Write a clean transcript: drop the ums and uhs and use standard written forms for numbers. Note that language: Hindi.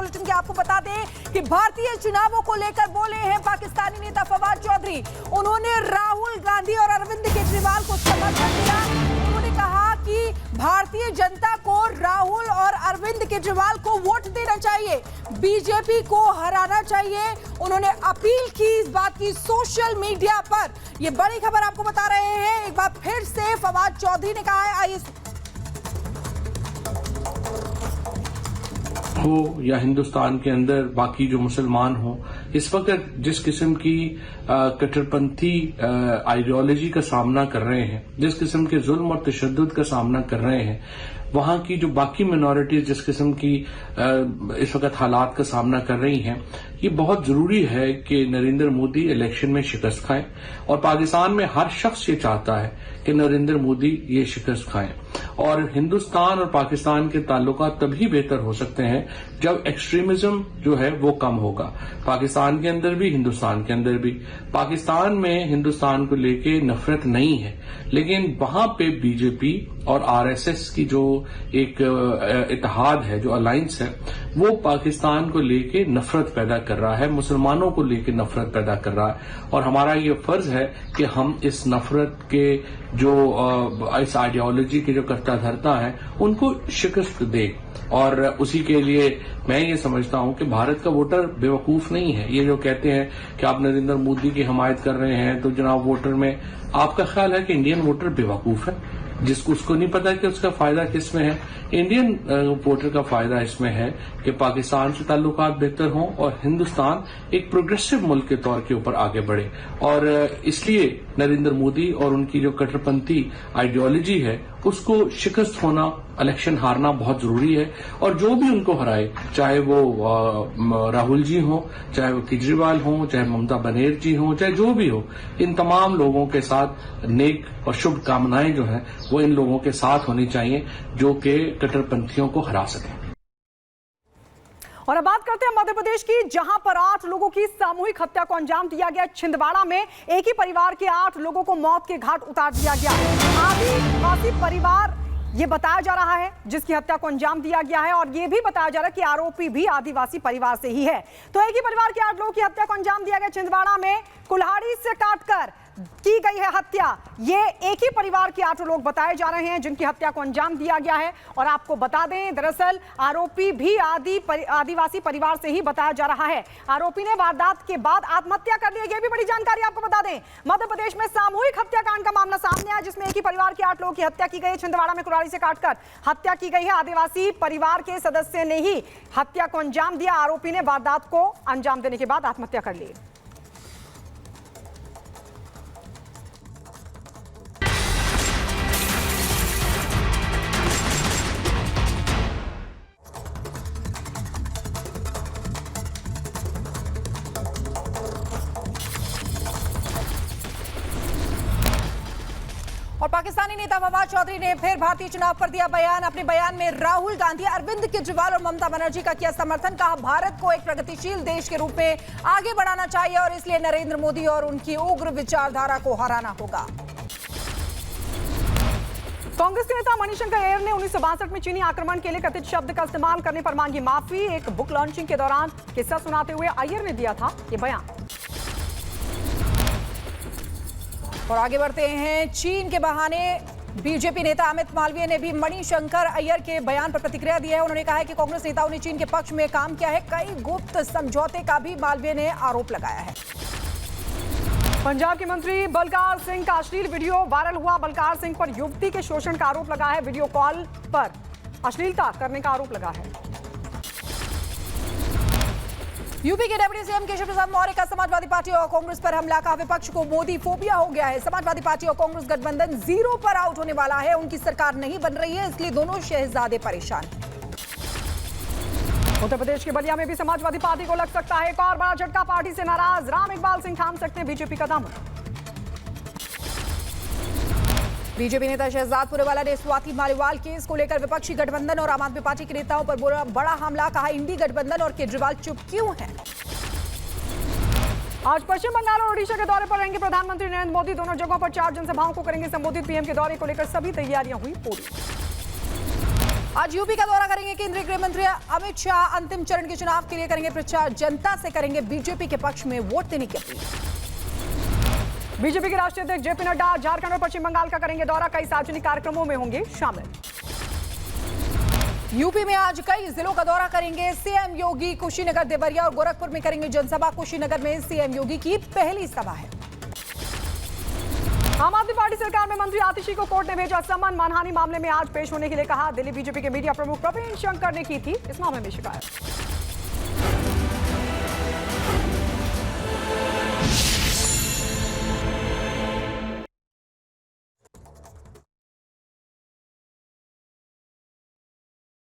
बुलेटिन के आपको बता दें कि भारतीय चुनावों को लेकर बोले हैं पाकिस्तानी नेता फवाद चौधरी। उन्होंने राहुल गांधी और अरविंद केजरीवाल को समर्थन दिया। उन्होंने कहा कि भारतीय जनता को राहुल और अरविंद केजरीवाल को वोट देना चाहिए, बीजेपी को हराना चाहिए। उन्होंने अपील की इस बात की सोशल मीडिया पर। ये बड़ी खबर आपको बता रहे हैं, एक बार फिर से फवाद चौधरी ने कहा है। आइए हो या हिंदुस्तान के अंदर बाकी जो मुसलमान हो, इस वक्त जिस किस्म की कट्टरपंथी आइडियोलॉजी का सामना कर रहे हैं, जिस किस्म के जुल्म और तशद्दुद का सामना कर रहे हैं, वहां की जो बाकी मिनॉरिटीज जिस किस्म की इस वक्त हालात का सामना कर रही हैं, ये बहुत जरूरी है कि नरेंद्र मोदी इलेक्शन में शिकस्त खाएं। और पाकिस्तान में हर शख्स ये चाहता है कि नरेंद्र मोदी ये शिकस्त खाएं। और हिंदुस्तान और पाकिस्तान के ताल्लुकात तभी बेहतर हो सकते हैं जब एक्सट्रीमिज्म जो है वो कम होगा। पाकिस्तान के अंदर भी, हिंदुस्तान के अंदर भी। पाकिस्तान में हिंदुस्तान को लेके नफरत नहीं है, लेकिन वहां पे बीजेपी और आरएसएस की जो एक इत्तेहाद है, जो अलायंस है, वो पाकिस्तान को लेके नफरत पैदा कर रहा है, मुसलमानों को लेके नफरत पैदा कर रहा है। और हमारा ये फर्ज है कि हम इस नफरत के जो इस आइडियोलॉजी के जो करता धरता है, उनको शिकस्त दें। और उसी के लिए मैं ये समझता हूं कि भारत का वोटर बेवकूफ नहीं है। ये जो कहते हैं कि आप नरेंद्र मोदी की हमायत कर रहे हैं, तो जनाब वोटर में आपका ख्याल है कि इंडियन वोटर बेवकूफ है, जिसको उसको नहीं पता कि उसका फायदा किसमें है। इंडियन वोटर का फायदा इसमें है कि पाकिस्तान से ताल्लुकात बेहतर हों और हिंदुस्तान एक प्रोग्रेसिव मुल्क के तौर के ऊपर आगे बढ़े। और इसलिए नरेंद्र मोदी और उनकी जो कट्टरपंथी आइडियोलॉजी है, उसको शिकस्त होना, इलेक्शन हारना बहुत जरूरी है। और जो भी उनको हराए, चाहे वो राहुल जी हों, चाहे वो केजरीवाल हों, चाहे ममता बनर्जी जी हों, चाहे जो भी हो, इन तमाम लोगों के साथ नेक और शुभ कामनाएं जो हैं वो इन लोगों के साथ होनी चाहिए जो कि कट्टरपंथियों को हरा सकें। और अब बात करते हैं मध्य प्रदेश की, जहां पर 8 लोगों की सामूहिक हत्या को अंजाम दिया गया। छिंदवाड़ा में एक ही परिवार के 8 लोगों को मौत के घाट उतार दिया गया। आदिवासी परिवार ये बताया जा रहा है जिसकी हत्या को अंजाम दिया गया है, और ये भी बताया जा रहा है कि आरोपी भी आदिवासी परिवार से ही है। तो एक ही परिवार के 8 लोगों की हत्या को अंजाम दिया गया छिंदवाड़ा में। कुल्हाड़ी से काटकर की गई है हत्या। ये एक ही परिवार के 8 लोग बताए जा रहे हैं जिनकी हत्या को अंजाम दिया गया है। और आपको बता दें, दरअसल आरोपी भी आदिवासी परिवार से ही बताया जा रहा है। आरोपी ने वारदात के बाद आत्महत्या कर ली। ये भी बड़ी जानकारी आपको बता दें, मध्य प्रदेश में सामूहिक हत्याकांड का मामला सामने आया, जिसमें एक ही परिवार के 8 लोगों की हत्या की गई है। छिंदवाड़ा में कुल्हाड़ी से काटकर हत्या की गई है। आदिवासी परिवार के सदस्य ने ही हत्या को अंजाम दिया। आरोपी ने वारदात को अंजाम देने के बाद आत्महत्या कर ली। और पाकिस्तानी नेता फवाद चौधरी ने फिर भारतीय चुनाव पर दिया बयान। अपने बयान में राहुल गांधी, अरविंद केजरीवाल और ममता बनर्जी का किया समर्थन। कहा भारत को एक प्रगतिशील देश के रूप में आगे बढ़ाना चाहिए और इसलिए नरेंद्र मोदी और उनकी उग्र विचारधारा को हराना होगा। कांग्रेस के नेता मणिशंकर अय्यर ने 1962 में चीनी आक्रमण के लिए कथित शब्द का इस्तेमाल करने पर मांगी माफी। एक बुक लॉन्चिंग के दौरान किस्सा सुनाते हुए अय्यर ने दिया था ये बयान। और आगे बढ़ते हैं, चीन के बहाने बीजेपी नेता अमित मालवीय ने भी मणिशंकर अय्यर के बयान पर प्रतिक्रिया दी है। उन्होंने कहा है कि कांग्रेस नेताओं ने चीन के पक्ष में काम किया है। कई गुप्त समझौते का भी मालवीय ने आरोप लगाया है। पंजाब के मंत्री बलकार सिंह का अश्लील वीडियो वायरल हुआ। बलकार सिंह पर युवती के शोषण का आरोप लगा है। वीडियो कॉल पर अश्लीलता करने का आरोप लगा है। यूपी के डिप्टी सीएम केशव प्रसाद मौर्य का समाजवादी पार्टी और कांग्रेस पर हमला। का विपक्ष को मोदी फोबिया हो गया है। समाजवादी पार्टी और कांग्रेस गठबंधन 0 पर आउट होने वाला है। उनकी सरकार नहीं बन रही है, इसलिए दोनों शहजादे परेशान हैं। उत्तर प्रदेश के बलिया में भी समाजवादी पार्टी को लग सकता है एक और बड़ा झटका। पार्टी से नाराज राम इकबाल सिंह थाम सकते हैं बीजेपी का दामन। बीजेपी नेता शहजाद पुरेवाला ने स्वाति मालीवाल केस को लेकर विपक्षी गठबंधन और आम आदमी पार्टी के नेताओं पर बोला बड़ा हमला। कहा इंडी गठबंधन और केजरीवाल चुप क्यों हैं। आज पश्चिम बंगाल और ओडिशा के दौरे पर रहेंगे प्रधानमंत्री नरेंद्र मोदी। दोनों जगहों पर 4 जनसभाओं को करेंगे संबोधित। पीएम के दौरे को लेकर सभी तैयारियां हुई पूरी। आज यूपी का दौरा करेंगे केंद्रीय गृह मंत्री अमित शाह। अंतिम चरण के चुनाव के लिए करेंगे प्रचार, जनता से करेंगे बीजेपी के पक्ष में वोट देने की अपील। बीजेपी के राष्ट्रीय अध्यक्ष जेपी नड्डा झारखंड और पश्चिम बंगाल का करेंगे दौरा, कई सार्वजनिक कार्यक्रमों में होंगे शामिल। यूपी में आज कई जिलों का दौरा करेंगे सीएम योगी। कुशीनगर, देवरिया और गोरखपुर में करेंगे जनसभा। कुशीनगर में सीएम योगी की पहली सभा है। आम आदमी पार्टी सरकार में मंत्री आतिशी को कोर्ट ने भेजा समन। मानहानि मामले में आज पेश होने के लिए कहा। दिल्ली बीजेपी के मीडिया प्रमुख प्रवीण शंकर ने की थी इस मामले में शिकायत।